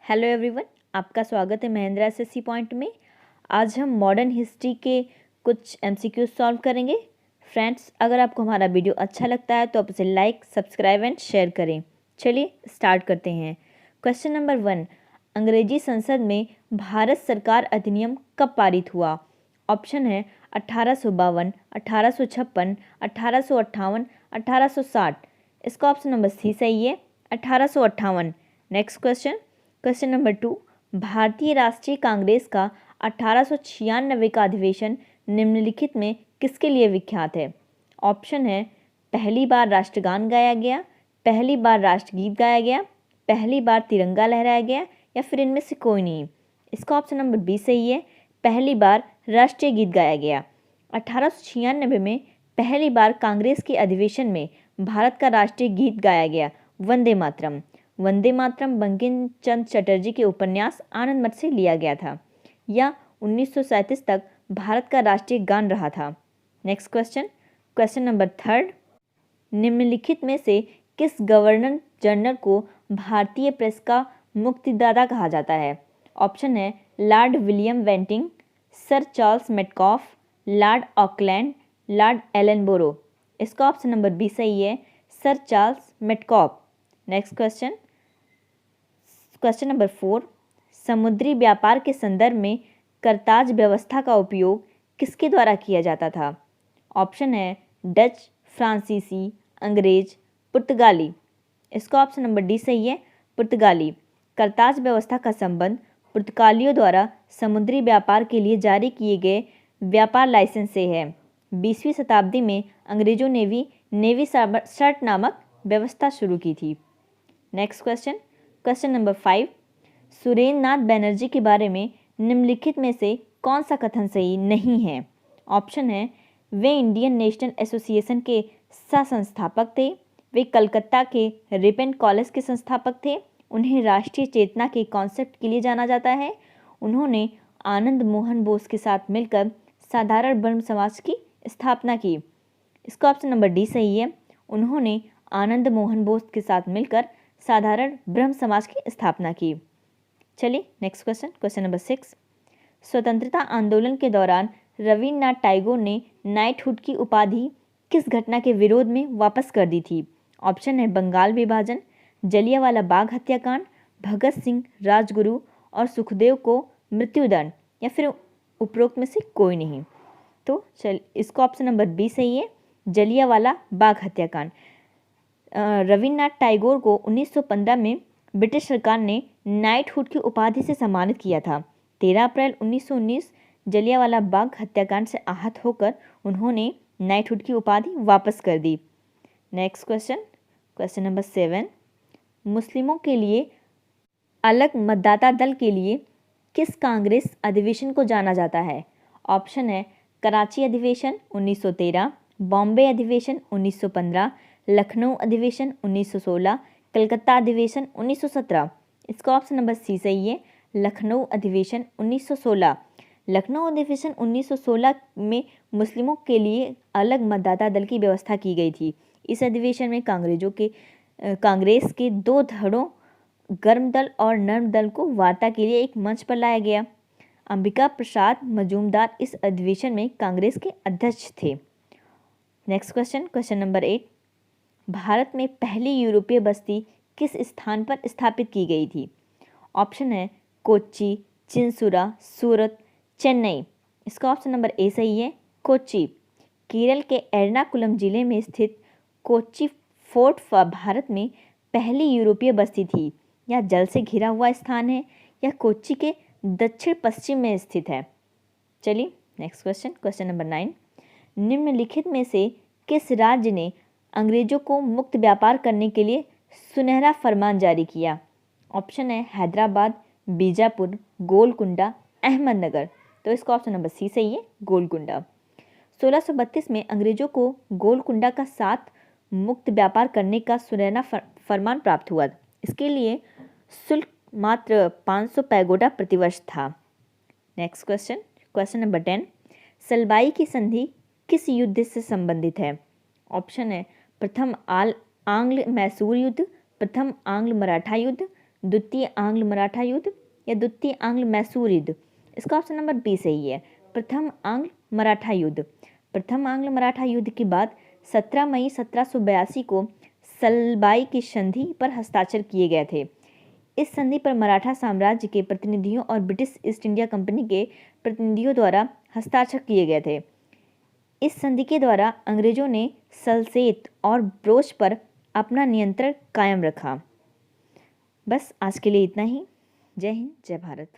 Hello everyone, आपका स्वागत है महिंद्रा एसएससी पॉइंट में। आज हम मॉडर्न हिस्ट्री के कुछ एमसीक्यू सॉल्व करेंगे। फ्रेंड्स, अगर आपको हमारा वीडियो अच्छा लगता है तो आप इसे लाइक, सब्सक्राइब एंड शेयर करें। चलिए स्टार्ट करते हैं। क्वेश्चन नंबर 1, अंग्रेजी संसद में भारत सरकार अधिनियम कब पारित हुआ? ऑप्शन है 1852, 1856, 1858, 1860। इसका ऑप्शन नंबर सी सही है, 1858। नेक्स्ट क्वेश्चन नंबर 2, भारतीय राष्ट्रीय कांग्रेस का 1896 का अधिवेशन निम्नलिखित में किसके लिए विख्यात है? ऑप्शन है पहली बार राष्ट्रगान गाया गया, पहली बार राष्ट्रगीत गाया गया, पहली बार तिरंगा लहराया गया, या फिर इनमें से कोई नहीं। इसका ऑप्शन नंबर बी सही है, पहली बार राष्ट्रीय गीत गाया गया। 1896 में पहली बार कांग्रेस के अधिवेशन में भारत का राष्ट्रीय गीत गाया गया, वंदे मातरम। वंदे मातरम बंकिम चंद्र चटर्जी के उपन्यास आनंद मठ से लिया गया था। यह 1937 तक भारत का राष्ट्रीय गान रहा था। नेक्स्ट क्वेश्चन नंबर 3, निम्नलिखित में से किस गवर्नर जनरल को भारतीय प्रेस का मुक्तिदाता कहा जाता है? ऑप्शन है Lord William Bentinck, Sir Charles Metcalfe, Lord Auckland, Lord Ellenborough. इसका ऑप्शन नंबर बी सही है, Sir Charles Metcalfe. Next question number 4, समुद्री व्यापार के संदर्भ में करताज व्यवस्था का उपयोग किसके द्वारा किया जाता था? ऑप्शन है डच, फ्रांसीसी, अंग्रेज, पुर्तगाली। इसका ऑप्शन नंबर डी सही है, पुर्तगाली। करताज व्यवस्था का संबंध पुर्तगालियों द्वारा समुद्री व्यापार के लिए जारी किए गए व्यापार लाइसेंस से है। 20वीं शताब्दी में अंग्रेजों ने भी नेवी शर्ट नामक व्यवस्था शुरू की थी। नेक्स्ट क्वेश्चन नंबर 5, सुरेंद्र नाथ बैनर्जी के बारे में निम्नलिखित में से कौन सा कथन सही नहीं है? ऑप्शन है वे इंडियन नेशनल एसोसिएशन के सह संस्थापक थे, वे कलकत्ता के रिपन कॉलेज के संस्थापक थे, उन्हें राष्ट्रीय चेतना के कॉन्सेप्ट के लिए जाना जाता है, उन्होंने आनंद मोहन बोस के साथ मिलकर साधारण ब्रह्म समाज की स्थापना की। इसका ऑप्शन नंबर डी सही है, उन्होंने आनंद मोहन बोस के साथ मिलकर साधारण ब्रह्म समाज की स्थापना की। चलिए नेक्स्ट क्वेश्चन नंबर 6, स्वतंत्रता आंदोलन के दौरान रविन्द्रनाथ टैगोर ने नाइटहुड की उपाधि किस घटना के विरोध में वापस कर दी थी? ऑप्शन है बंगाल विभाजन, जलियांवाला बाग हत्याकांड, भगत सिंह, राजगुरु और सुखदेव को मृत्युदंड, या फिर उपरोक्त में से कोई नहीं। तो इसका ऑप्शन नंबर बी सही है, जलियांवाला बाग हत्याकांड। रविन्द्रनाथ टैगोर को 1915 में ब्रिटिश सरकार ने नाइटहुड की उपाधि से सम्मानित किया था। 13 अप्रैल 1919 जलियांवाला बाग हत्याकांड से आहत होकर उन्होंने नाइटहुड की उपाधि वापस कर दी। नेक्स्ट क्वेश्चन नंबर 7, मुस्लिमों के लिए अलग मतदाता दल के लिए किस कांग्रेस अधिवेशन को जाना जाता है? ऑप्शन है कराची अधिवेशन 1913, बॉम्बे अधिवेशन 1915, लखनऊ अधिवेशन 1916, कलकत्ता अधिवेशन 1917। इसका ऑप्शन नंबर सी सही है, लखनऊ अधिवेशन 1916। लखनऊ अधिवेशन 1916 में मुस्लिमों के लिए अलग मतदाता दल की व्यवस्था की गई थी। इस अधिवेशन में कांग्रेस के दो धड़ों गर्म दल और नर्म दल को वार्ता के लिए एक मंच पर लाया गया। अंबिका प्रसाद मजूमदार इस अधिवेशन में कांग्रेस के अध्यक्ष थे। नेक्स्ट क्वेश्चन नंबर 8, भारत में पहली यूरोपीय बस्ती किस स्थान पर स्थापित की गई थी? ऑप्शन है कोच्चि, चिंसुरा, सूरत, चेन्नई। इसका ऑप्शन नंबर ए सही है, कोच्चि। केरल के एर्नाकुलम जिले में स्थित कोच्चि फोर्ट भारत में पहली यूरोपीय बस्ती थी। यह जल से घिरा हुआ स्थान है, यह कोच्चि के दक्षिण पश्चिम में स्थित है। चलिए नेक्स्ट क्वेश्चन नंबर 9, निम्नलिखित में से किस राज्य ने अंग्रेजों को मुक्त व्यापार करने के लिए सुनहरा फरमान जारी किया? ऑप्शन है हैदराबाद, बीजापुर, गोलकुंडा, अहमदनगर। तो इसका ऑप्शन नंबर सी सही है, गोलकुंडा। 1632 में अंग्रेजों को गोलकुंडा का साथ मुक्त व्यापार करने का सुनहरा फरमान प्राप्त हुआ। इसके लिए शुल्क मात्र 500 पैगोडा प्रतिवर्ष था। नेक्स्ट क्वेश्चन नंबर 10, सलबाई की संधि किस युद्ध से संबंधित है? ऑप्शन है प्रथम आंग्ल मैसूर युद्ध, प्रथम आंग्ल मराठा युद्ध, द्वितीय आंग्ल मराठा युद्ध या द्वितीय आंग्ल मैसूर युद्ध? इसका ऑप्शन नंबर बी सही है, प्रथम आंग्ल मराठा युद्ध। प्रथम आंग्ल मराठा युद्ध के बाद 17 मई 1782 को सलबाई की संधि पर हस्ताक्षर किए गए थे। इस संधि पर मराठा साम्राज्य के प्रतिनिधियों और ब्रिटिश ईस्ट इंडिया कंपनी के प्रतिनिधियों द्वारा हस्ताक्षर किए गए थे। इस संधि के द्वारा अंग्रेजों ने सल्सेत और ब्रोच पर अपना नियंत्रण कायम रखा। बस आज के लिए इतना ही। जय हिंद, जय भारत।